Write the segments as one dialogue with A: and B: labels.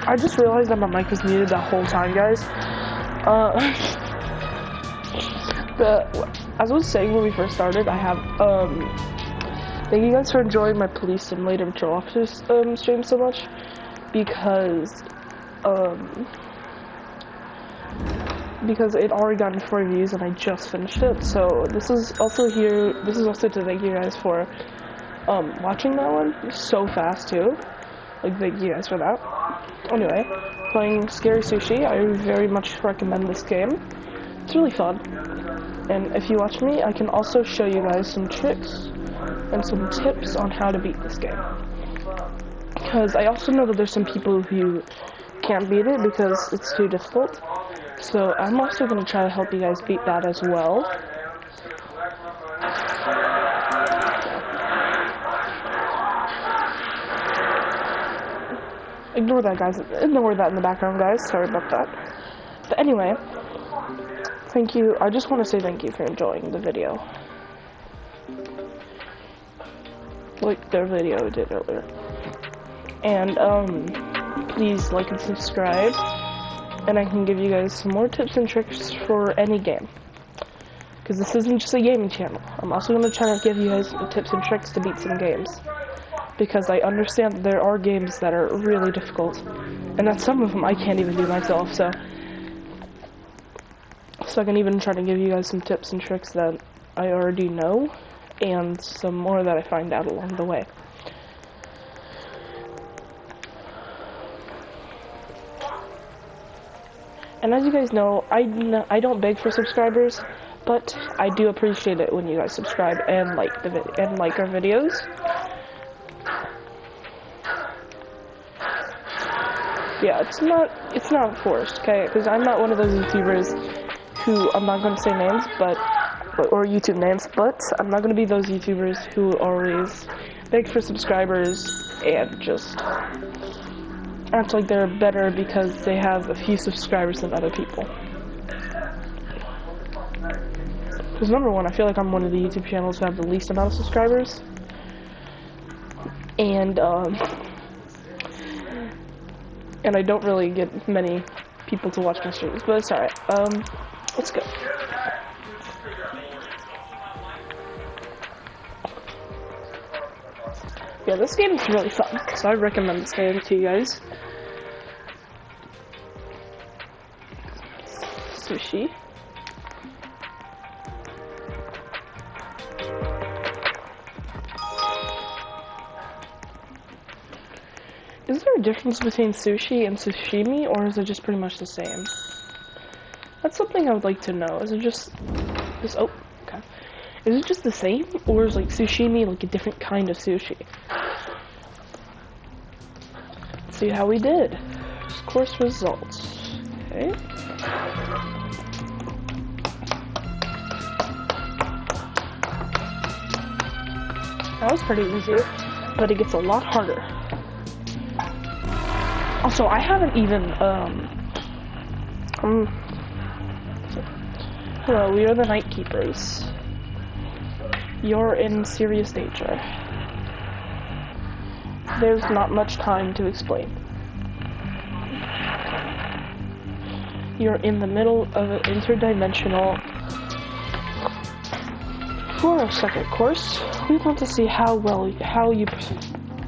A: I just realized that my mic was muted that whole time, guys. But as I was saying when we first started, I have thank you guys for enjoying my Police Simulator Patrol Officer stream so much, because it already got 4 views and I just finished it. So this is also to thank you guys for watching that one so fast too. Like, thank you guys for that. Anyway, playing Scary Sushi, I very much recommend this game. It's really fun. And if you watch me, I can also show you guys some tricks and some tips on how to beat this game. Because I also know that there's some people who can't beat it because it's too difficult. So I'm also going to try to help you guys beat that as well. Ignore that, guys. Ignore that in the background, guys. Sorry about that. But anyway, thank you. I just want to say thank you for enjoying the video. Like the video I did earlier. And, please like and subscribe. And I can give you guys some more tips and tricks for any game. Because this isn't just a gaming channel. I'm also going to try to give you guys tips and tricks to beat some games. Because I understand that there are games that are really difficult, and that some of them I can't even do myself, so I can even try to give you guys some tips and tricks that I already know, and some more that I find out along the way. And as you guys know, I don't beg for subscribers, but I do appreciate it when you guys subscribe and like our videos. Yeah, it's not forced, okay? Because I'm not one of those YouTubers who, I'm not going to say names, or YouTube names, but I'm not going to be those YouTubers who always beg for subscribers and just act like they're better because they have a few subscribers than other people. Because number one, I feel like I'm one of the YouTube channels who have the least amount of subscribers. And I don't really get many people to watch my streams, but it's alright. Let's go. Yeah, this game is really fun, so I recommend this game to you guys. sushi. Is there a difference between sushi and sashimi, or is it just pretty much the same? That's something I would like to know. Is it just this? Oh, okay. Is it just the same, or is like sashimi like a different kind of sushi? Let's see how we did. Course results. Okay. That was pretty easy, but it gets a lot harder. Also, I haven't even, hello, we are the Night Keepers. You're in serious danger. There's not much time to explain. You're in the middle of an interdimensional. For our second course, we want to see how you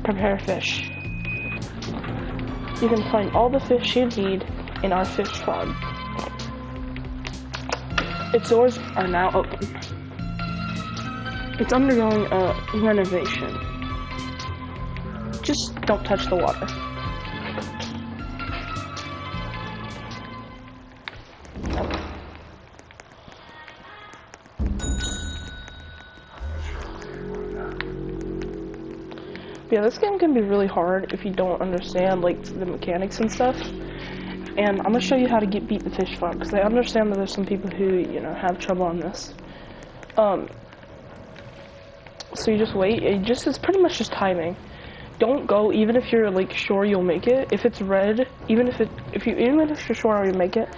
A: prepare fish. You can find all the fish you need in our fish farm. Its doors are now open. It's undergoing a renovation. Just don't touch the water. Yeah, this game can be really hard if you don't understand like the mechanics and stuff. And I'm gonna show you how to beat the fish farm, because I understand that there's some people who, you know, have trouble on this. So you just wait. It's pretty much just timing. Don't go even if you're like sure you'll make it. If it's red, even if you're sure you'll make it,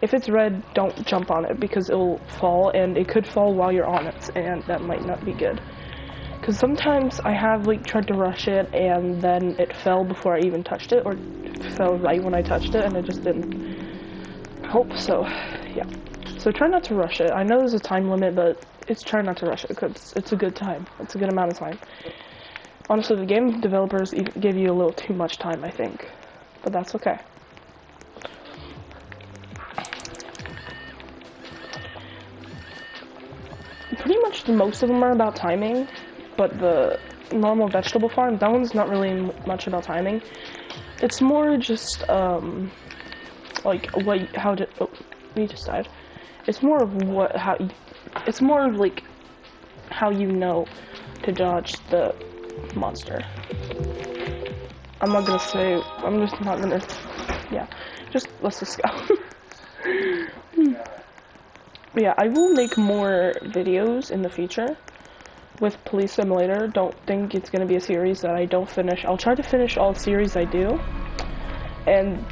A: if it's red, don't jump on it because it will fall, and it could fall while you're on it, and that might not be good. Because sometimes I have like tried to rush it and then it fell before I even touched it, or it fell right when I touched it and it just didn't help. So yeah, so try not to rush it. I know there's a time limit, but try not to rush it because it's a good time. It's a good amount of time. Honestly, the game developers give you a little too much time, I think, but that's okay. Pretty much most of them are about timing. But the normal vegetable farm, that one's not really much about timing. It's more just, like, we just died. It's more of it's more of, like, how you know to dodge the monster. I'm just not gonna, yeah, let's just go. But yeah, I will make more videos in the future with Police Simulator. Don't think it's going to be a series that I don't finish. I'll try to finish all series I do, and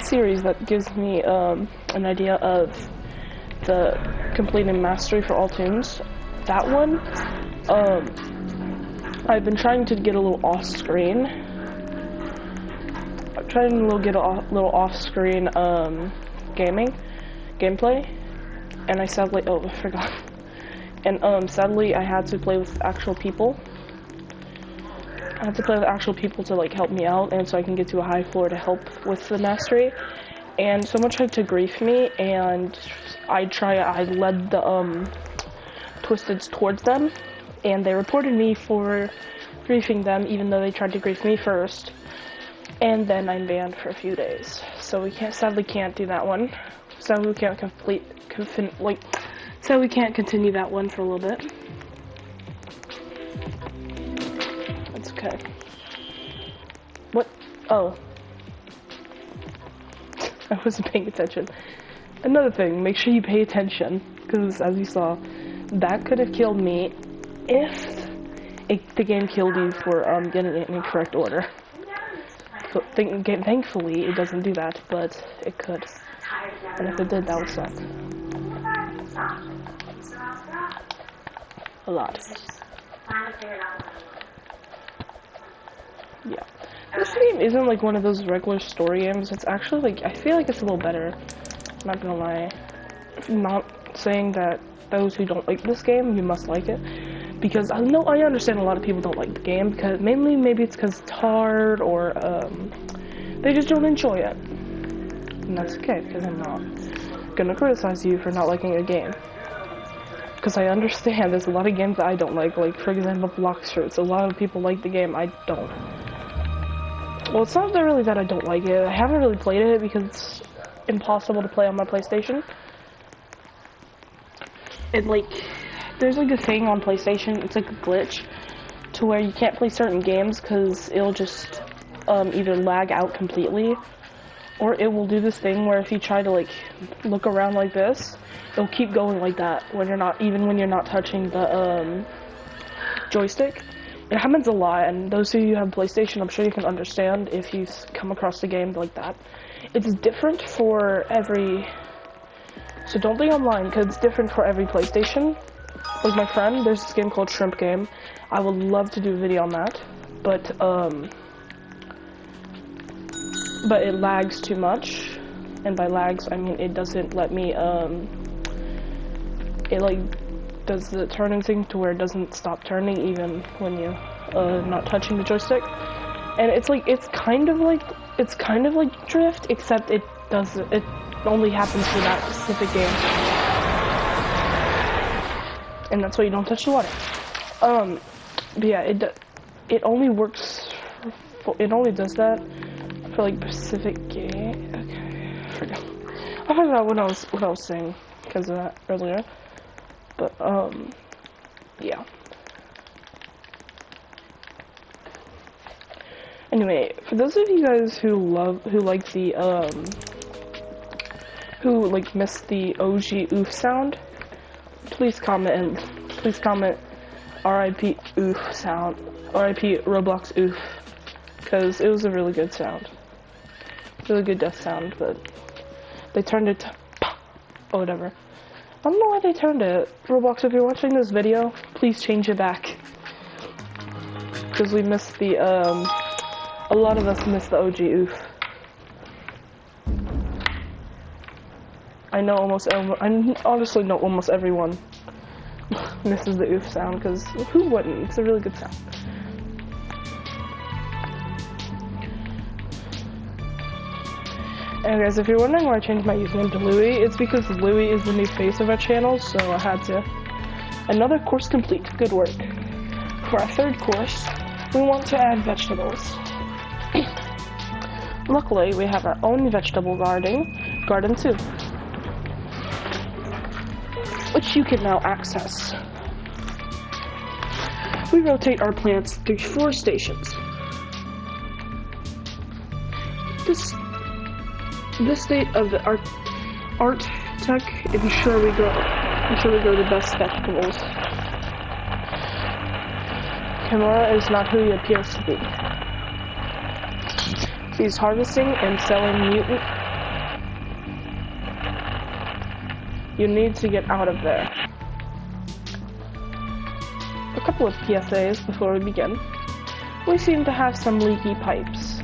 A: series that gives me an idea of the complete and mastery for all tunes. That one, I've been trying to get a little off-screen. I'm trying to get a little off-screen gameplay, and I sadly, I forgot. And sadly, I had to play with actual people. I had to play with actual people to like help me out, and so I can get to a high floor to help with the mastery. And someone tried to grief me, and I led the Twisteds towards them, and they reported me for griefing them, even though they tried to grief me first. And then I'm banned for a few days, so we sadly can't do that one. Sadly, we can't so we can't continue that one for a little bit. That's okay. What? Oh. I wasn't paying attention. Another thing, make sure you pay attention, because as you saw, that could have killed me if the game killed you for getting it in incorrect order. So thankfully, it doesn't do that, but it could. And if it did, that would suck. A lot. Yeah. This game isn't like one of those regular story games. It's actually like, I feel like it's a little better. I'm not gonna lie. I'm not saying that those who don't like this game, you must like it. Because I understand a lot of people don't like the game, because maybe it's because it's hard, or they just don't enjoy it. And that's okay, because I'm not. gonna criticize you for not liking a game. Because I understand there's a lot of games that I don't like for example, Block Shirts. A lot of people like the game, I don't. Well, it's not really that I don't like it. I haven't really played it because it's impossible to play on my PlayStation. And, like, there's, like, a thing on PlayStation, it's like a glitch, to where you can't play certain games because it'll just either lag out completely, or it will do this thing where if you try to, like, look around like this, it'll keep going like that when you're not, even when you're not touching the joystick. It happens a lot, and those of you who have PlayStation, I'm sure you can understand if you come across a game like that. It's different for every, so don't think I'm lying, because it's different for every PlayStation. Like my friend, there's this game called Shrimp Game. I would love to do a video on that, but it lags too much, and by lags, I mean it doesn't let me, it like does the turning thing to where it doesn't stop turning even when you not touching the joystick. And it's like, it's kind of like drift, except it only happens for that specific game. And that's why you don't touch the water. But yeah, it only works it only does that for like Pacific game. Okay, I forgot what I was saying because of that earlier. But yeah. Anyway, for those of you guys who missed the OG oof sound, please comment RIP oof sound, RIP Roblox oof, because it was a really good sound, really good death sound, but they turned it to or whatever. I don't know why they turned it. Roblox, if you're watching this video, please change it back, because we missed the a lot of us missed the OG oof. I honestly know almost everyone misses the oof sound, because who wouldn't? It's a really good sound. And guys, if you're wondering why I changed my username to Louie, it's because Louie is the new face of our channel, so I had to. Another course complete. Good work. For our third course, we want to add vegetables. Luckily, we have our own vegetable garden too, which you can now access. We rotate our plants through 4 stations. This state of the art tech ensure we grow the best vegetables. Kimura is not who he appears to be. He's harvesting and selling mutant. You need to get out of there. A couple of PSAs before we begin. We seem to have some leaky pipes,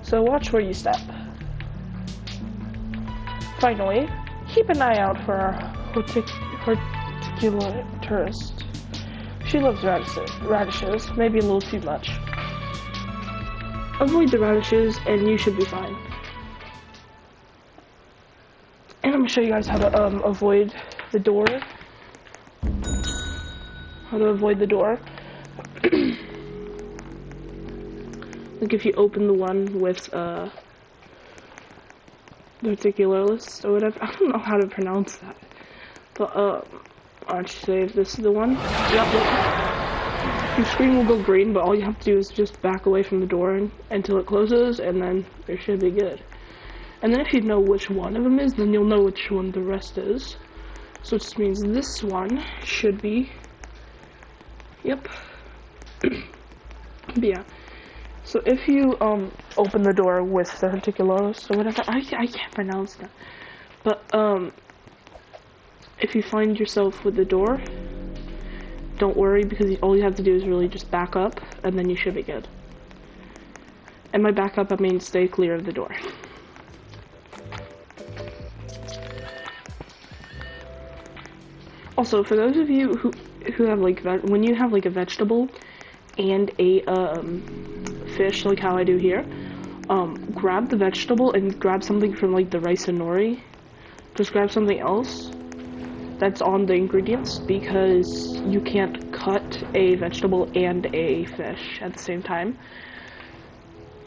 A: so watch where you step. Finally, keep an eye out for our horticulturist tourist. She loves radishes, maybe a little too much. Avoid the radishes and you should be fine. And I'm going to show you guys how to avoid the door. How to avoid the door. Like if you open the one with the reticularist or whatever. I don't know how to pronounce that. But aren't you say if this is the one? Yep. Your screen will go green, but all you have to do is just back away from the door until it closes, and then it should be good. And then if you know which one of them is, then you'll know which one the rest is. So it just means this one should be, yep. But yeah. So if you open the door with the reticularist or whatever, I can't pronounce that. But if you find yourself with the door, don't worry, because all you have to do is really just back up, and then you should be good. And by back up, I mean stay clear of the door. Also, for those of you who have like when you have like a vegetable and a fish, like how I do here, grab the vegetable and grab something from like the rice and nori. Just grab something else that's on the ingredients because you can't cut a vegetable and a fish at the same time.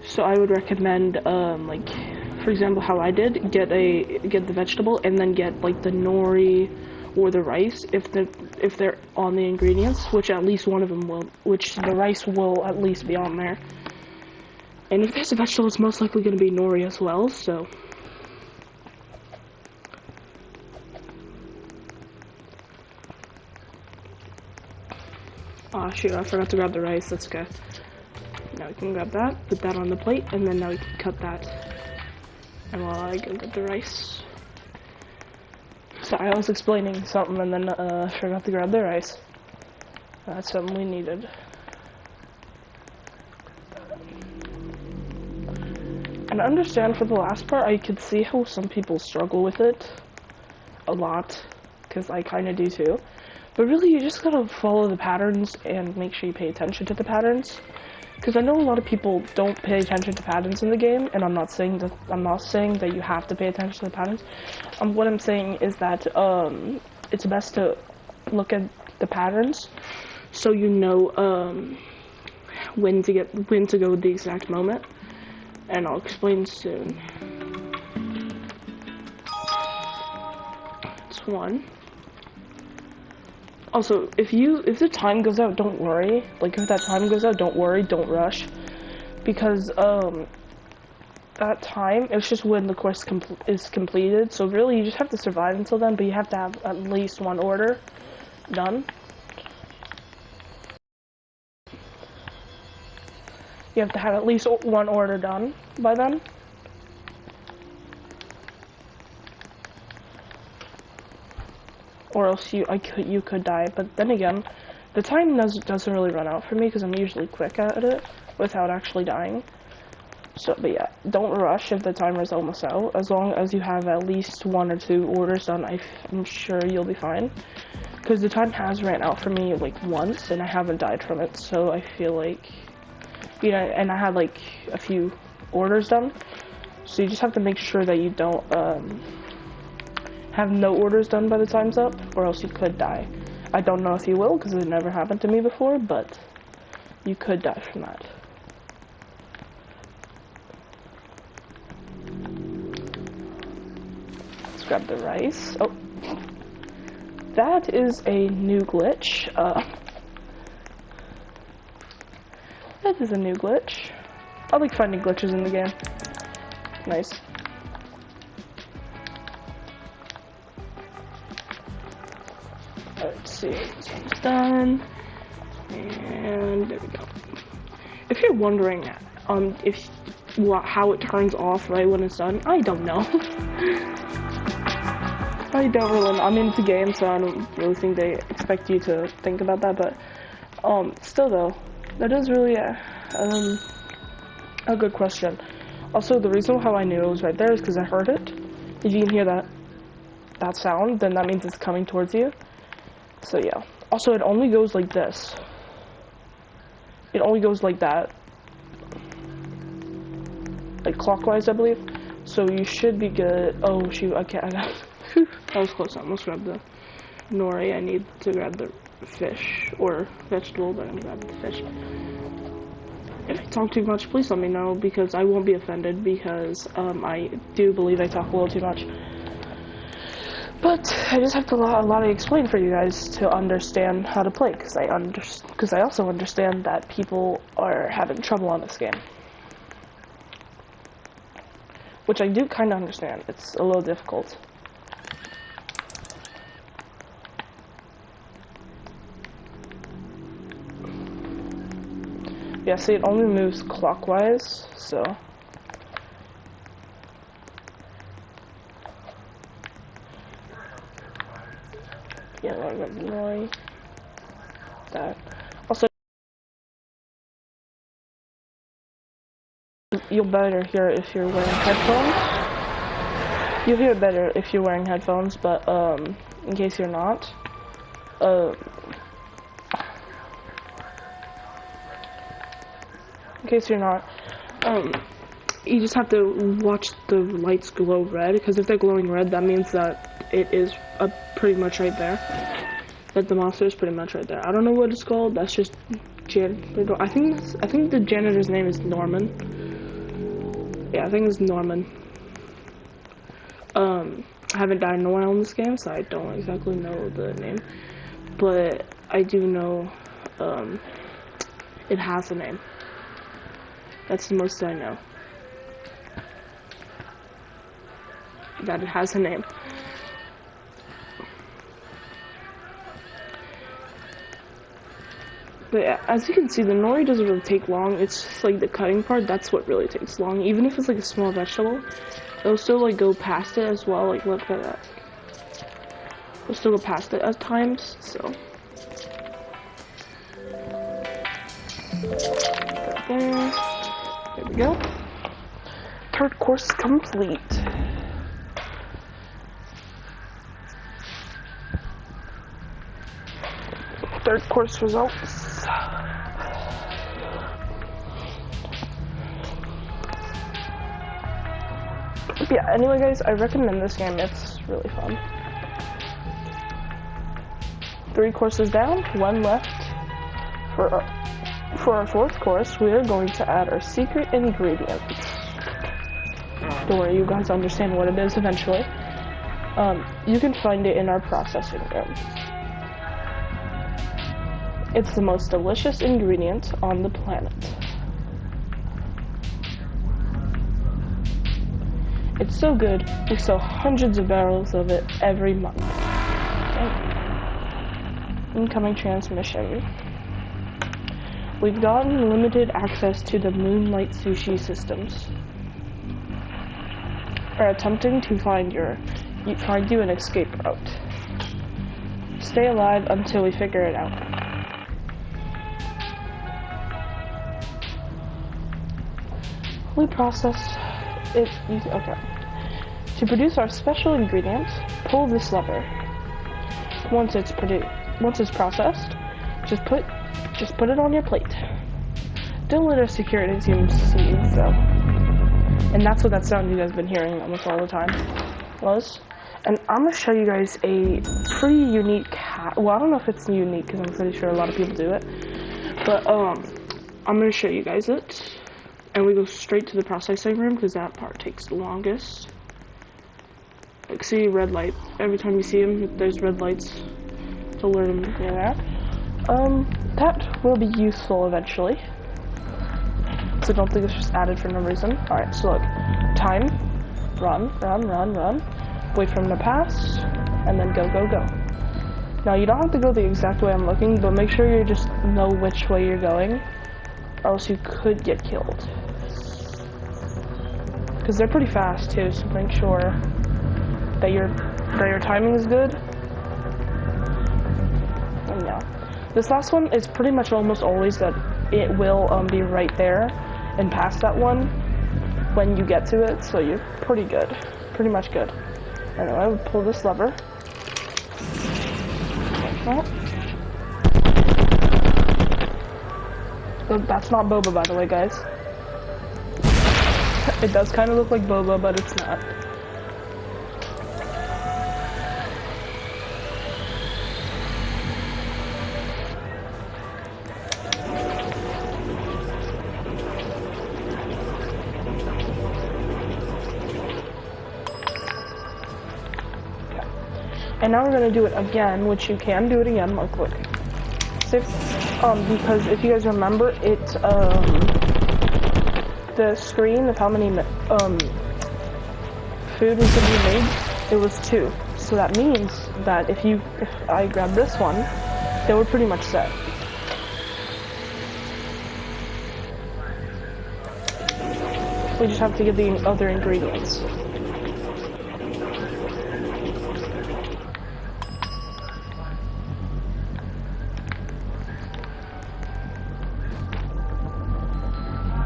A: So I would recommend, like, for example, how I did, get the vegetable and then get like the nori or the rice if they're on the ingredients, which at least one of them will, which the rice will at least be on there. And if there's a vegetable, it's most likely going to be nori as well, so. Oh shoot, I forgot to grab the rice, that's okay. Now we can grab that, put that on the plate, and then now we can cut that. And while I go get the rice. Sorry, I was explaining something and then forgot to grab the rice. That's something we needed. And I understand for the last part, I could see how some people struggle with it a lot, because I kind of do too. But really, you just gotta follow the patterns and make sure you pay attention to the patterns. Because I know a lot of people don't pay attention to patterns in the game, and I'm not saying that you have to pay attention to the patterns. What I'm saying is that it's best to look at the patterns, so you know when to go at the exact moment. And I'll explain soon. It's one. Also, if the time goes out, don't worry. Like, if that time goes out, don't worry, don't rush. Because, that time, it's just when the course is completed. So really, you just have to survive until then, but you have to have at least one order done. You have to have at least one order done by then. Or else you could die. But then again, the time doesn't really run out for me because I'm usually quick at it without actually dying. So, but yeah, don't rush if the timer is almost out. As long as you have at least 1 or 2 orders done, I'm sure you'll be fine. Because the time has ran out for me like once, and I haven't died from it. So I feel like, you know, and I had like a few orders done. So you just have to make sure that you don't have no orders done by the time's up, or else you could die. I don't know if you will, because it never happened to me before, but you could die from that. Let's grab the rice. Oh, that is a new glitch. That is a new glitch. I like finding glitches in the game. Nice. Let's see, this one's done, and there we go. If you're wondering, how it turns off right when it's done, I don't know. I don't really know. I'm into games, so I don't really think they expect you to think about that, but, still though, that is really a good question. Also, the reason how I knew it was right there is because I heard it. If you can hear that sound, then that means it's coming towards you. So yeah. Also, it only goes like this. It only goes like that. Like clockwise, I believe. So you should be good. Oh shoot, I can't. That was close. I almost grabbed the nori. I need to grab the fish or vegetable, but I'm gonna grab the fish. If I talk too much, please let me know, because I won't be offended, because I do believe I talk a little too much. But I just have to a lot of explain for you guys to understand how to play, because I also understand that people are having trouble on this game, which I do kind of understand. It's a little difficult. Yeah, see, it only moves clockwise, so. Yeah, I got nori. That. Also, you'll better hear it if you're wearing headphones. You'll hear it better if you're wearing headphones, but in case you're not, you just have to watch the lights glow red, because if they're glowing red, that means that it is pretty much right there. That the monster is pretty much right there. I don't know what it's called. That's just I think the janitor's name is Norman. Yeah, I think it's Norman. I haven't died in a while in this game, so I don't exactly know the name, but I do know it has a name. That's the most I know. That it has a name. But as you can see, the nori doesn't really take long. It's just like the cutting part, that's what really takes long. Even if it's like a small vegetable, it'll still like go past it as well. Like look at that. It'll still go past it at times, so. There we go. Third course complete. Third course results. Yeah, anyway guys, I recommend this game. It's really fun. 3 courses down, 1 left. For our 4th course, we are going to add our secret ingredient. Don't worry, you guys understand what it is eventually. You can find it in our processing room. It's the most delicious ingredient on the planet. It's so good, we sell hundreds of barrels of it every month. Incoming transmission. We've gotten limited access to the Moonlight Sushi systems. Are attempting to find you an escape route. Stay alive until we figure it out. We process it. Okay. To produce our special ingredient, pull this lever. Once it's processed, just put it on your plate. Don't let our security team see you, though. And that's what that sound you guys have been hearing almost all the time was. And I'm gonna show you guys a pretty unique hat. Well, I don't know if it's unique because I'm pretty sure a lot of people do it. But I'm gonna show you guys it. And we go straight to the processing room because that part takes the longest. Like, see, red light. Every time you see him, there's red lights to alert him to that. That will be useful eventually. So don't think it's just added for no reason. Alright, so look. Time. Run. Wait for him to pass. And then go. Now, you don't have to go the exact way I'm looking, but make sure you just know which way you're going, or else you could get killed. Because they're pretty fast too, so make sure that your timing is good. And yeah, this last one is pretty much almost always that it will be right there and past that one when you get to it, so you're pretty much good. Anyway, I would pull this lever. Like that. That's not boba, by the way, guys. It does kind of look like boba, but it's not. And now we're going to do it again, which you can do it again. Look. Because if you guys remember, it's the screen of how many food was going to be made, it was 2. So that means that if I grab this one, they were pretty much set. We just have to get the other ingredients.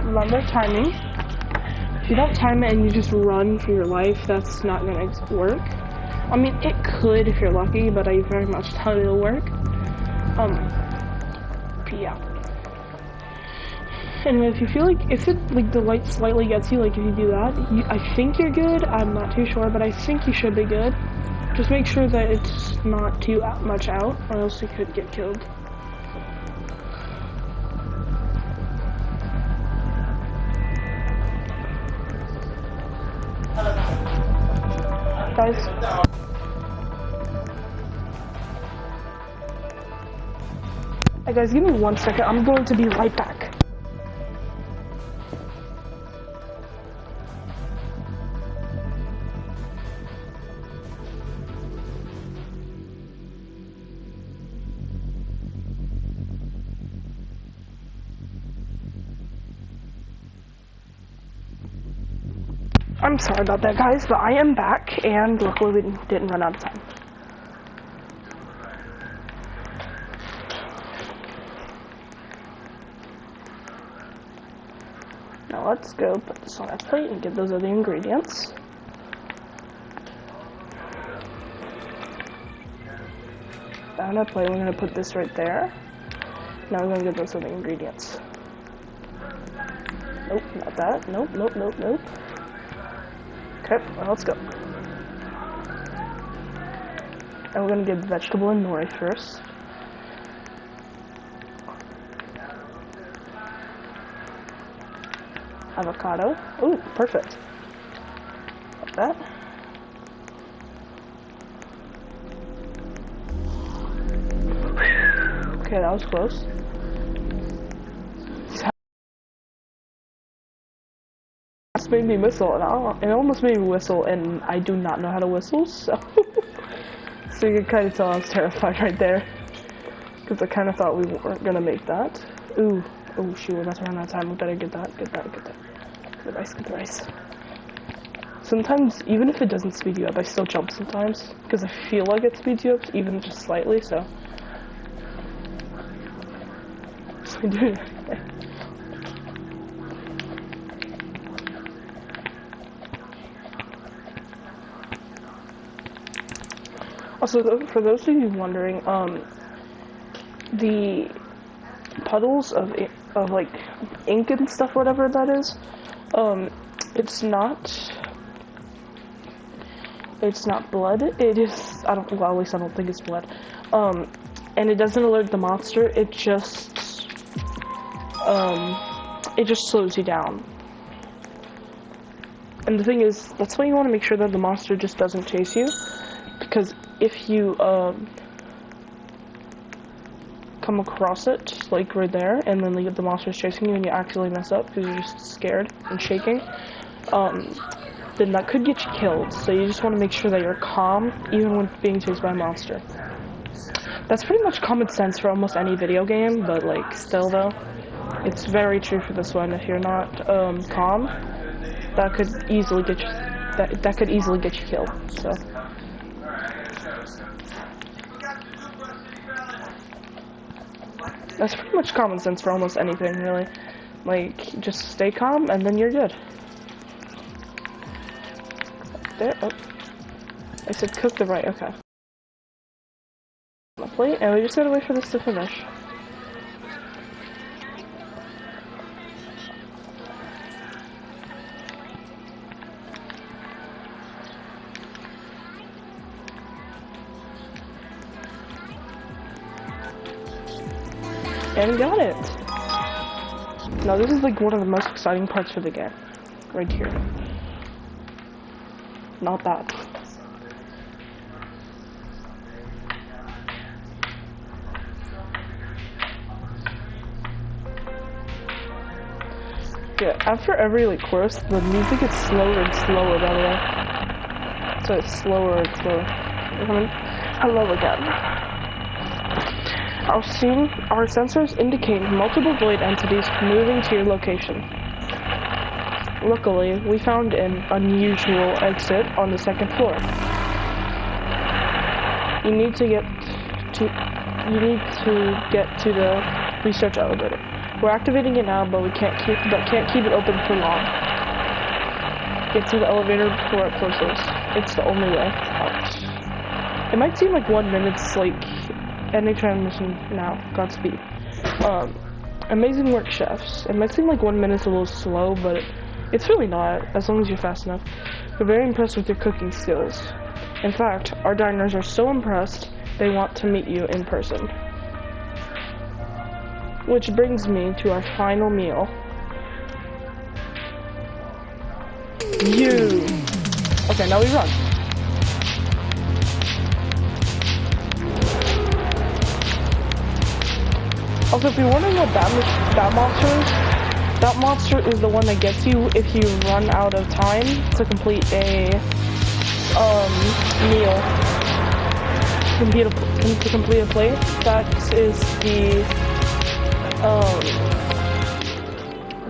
A: Remember timing. If you don't time it and you just run for your life, that's not gonna work. I mean, it could if you're lucky, but I very much doubt it'll work. Yeah. And if you feel like, if it, like, the light slightly gets you, like, if you do that, I think you're good. I'm not too sure, but I think you should be good. Just make sure that it's not too much out, or else you could get killed. Guys. Hey guys, give me 1 second. I'm going to be right back. I'm sorry about that, guys, but I am back, and luckily we didn't run out of time. Now let's go put this on our plate and get those other ingredients. On our plate, we're going to put this right there. Now we're going to get those other ingredients. Nope, not that. Nope, nope, nope, nope. Okay, well, let's go. And we're gonna get the vegetable and nori first. Avocado. Ooh, perfect. Like that. Okay, that was close. Made me whistle, and it almost made me whistle, and I do not know how to whistle, so so you can kind of tell I was terrified right there, because I kind of thought we weren't gonna make that. Ooh, oh shoot, we're about to run out of time. We better get that. Get the rice. Sometimes, even if it doesn't speed you up, I still jump sometimes, because I feel like it speeds you up, even just slightly, so. Also, for those of you wondering, the puddles of like ink and stuff, whatever that is, it's not blood. It is, well, at least I don't think it's blood. And it doesn't alert the monster. It just slows you down. And the thing is, that's why you want to make sure that the monster just doesn't chase you, because if you come across it, like right there, and then the monster's chasing you and you actually mess up because you're just scared and shaking, then that could get you killed. So you just want to make sure that you're calm even when being chased by a monster. That's pretty much common sense for almost any video game, but like still though, it's very true for this one. If you're not calm, that could easily get you that could easily get you killed. So. That's pretty much common sense for almost anything, really. Like, just stay calm, and then you're good. There, oh. I said cook the right, okay. On the plate, and we just gotta wait for this to finish. And got it! Now this is like one of the most exciting parts for the game. Right here. Not that. Yeah, after every like chorus, the music gets slower and slower, by the way. So it's slower and slower. Hello again. Our sensors indicate multiple void entities moving to your location. Luckily, we found an unusual exit on the second floor. You need to get to the research elevator. We're activating it now, but we can't keep it open for long. Get to the elevator before it closes. It's the only way out. It might seem like 1 minute's like any transmission now, Godspeed. Amazing work, chefs. It might seem like 1 minute's a little slow, but it's really not, as long as you're fast enough. We're very impressed with your cooking skills. In fact, our diners are so impressed, they want to meet you in person. Which brings me to our final meal. You. Okay, now we run. Also, if you're wondering what that monster is, that monster is the one that gets you if you run out of time to complete a meal. To complete a plate. That is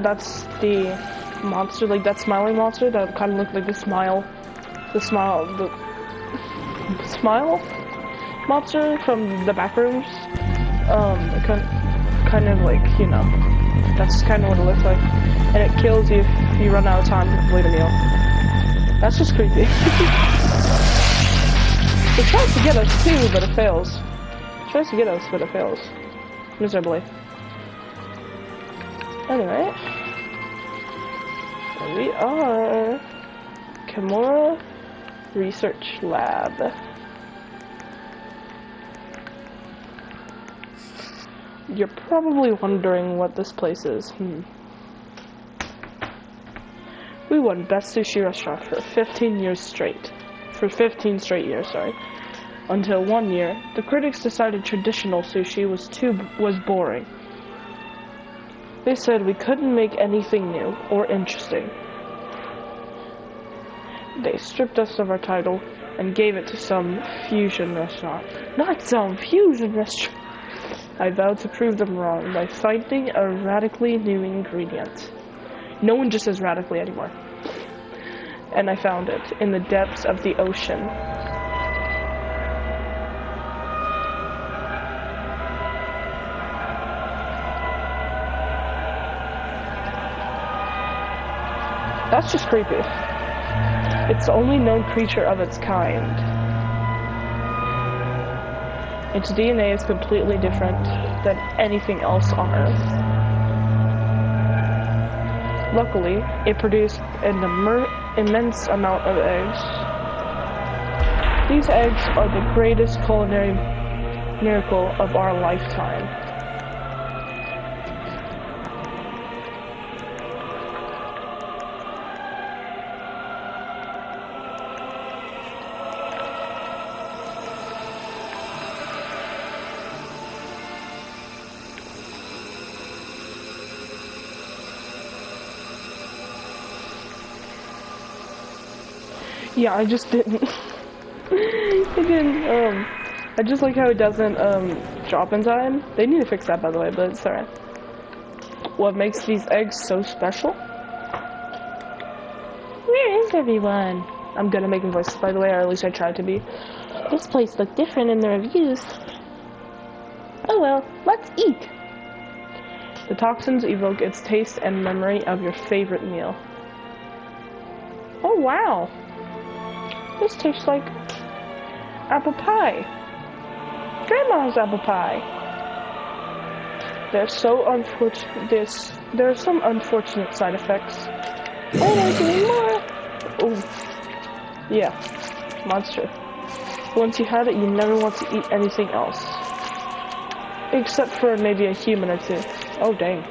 A: that's the monster, like that smiling monster that kind of looked like the smile monster from the back rooms. Kind of like, you know, that's kind of what it looks like. And it kills you if you run out of time to complete a meal. That's just creepy. It tries to get us too, but it fails. It tries to get us, but it fails. Miserably. Anyway. Here we are. Kimura Research Lab. You're probably wondering what this place is. We won Best Sushi Restaurant for 15 years straight. For 15 straight years, sorry. Until one year, the critics decided traditional sushi was boring. They said we couldn't make anything new or interesting. They stripped us of our title and gave it to some fusion restaurant. Not some fusion restaurant! I vowed to prove them wrong by finding a radically new ingredient. No one just says radically anymore. And I found it in the depths of the ocean. That's just creepy. It's the only known creature of its kind. Its DNA is completely different than anything else on Earth. Luckily, it produced an immense amount of eggs. These eggs are the greatest culinary miracle of our lifetime. Yeah, I just didn't. It didn't, I just like how it doesn't, drop in time. They need to fix that, by the way, but it's alright. What makes these eggs so special? Where is everyone? I'm gonna make voices, by the way, or at least I tried to be. This place looked different in the reviews. Oh well, let's eat! The toxins evoke its taste and memory of your favorite meal. Oh wow! This tastes like apple pie. Grandma's apple pie. There are some unfortunate side effects. Oh, there's any more. Oh, yeah, monster. Once you had it, you never want to eat anything else, except for maybe a human or two. Oh, dang.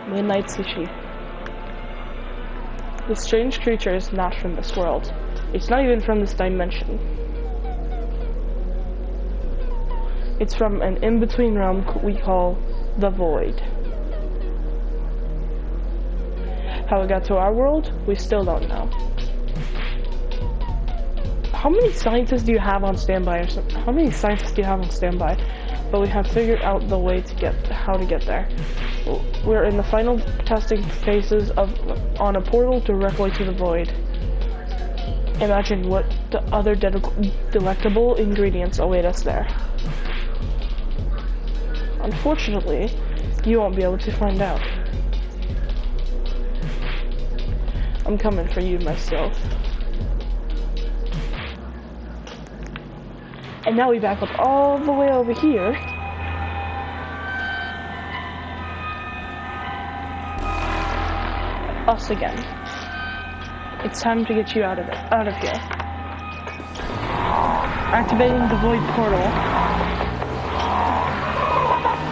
A: Midnight sushi. This strange creature is not from this world. It's not even from this dimension. It's from an in-between realm we call the Void. How it got to our world, we still don't know. How many scientists do you have on standby? How many scientists do you have on standby? But we have figured out the way to how to get there. We're in the final testing phases on a portal directly to the Void. Imagine what the other delectable ingredients await us there. Unfortunately, you won't be able to find out. I'm coming for you myself. And now we back up all the way over here. Us again. It's time to get you out of here. Activating the void portal.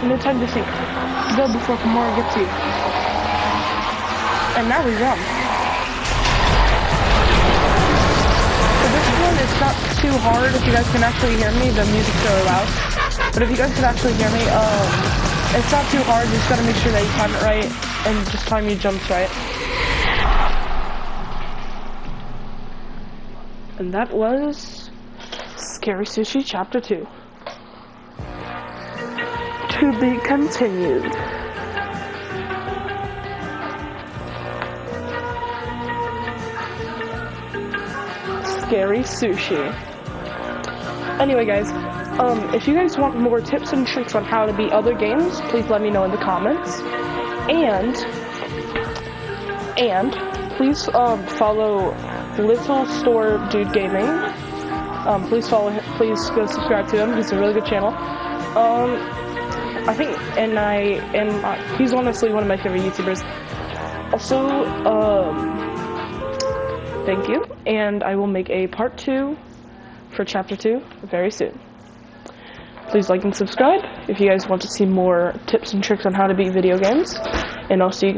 A: No time to think. Go before Kimura gets you. And now we run. So this one is not too hard if you guys can actually hear me. The music's really loud. But if you guys can actually hear me, it's not too hard. You just gotta make sure that you time it right and just time your jumps right. And that was Scary Sushi Chapter 2. To be continued. Scary Sushi. Anyway guys, if you guys want more tips and tricks on how to beat other games, please let me know in the comments. And please follow Little Store Dude Gaming. Please go subscribe to him. He's a really good channel. I think, he's honestly one of my favorite YouTubers. Also, thank you, and I will make a part 2 for Chapter 2 very soon. Please like and subscribe if you guys want to see more tips and tricks on how to beat video games, and I'll see you guys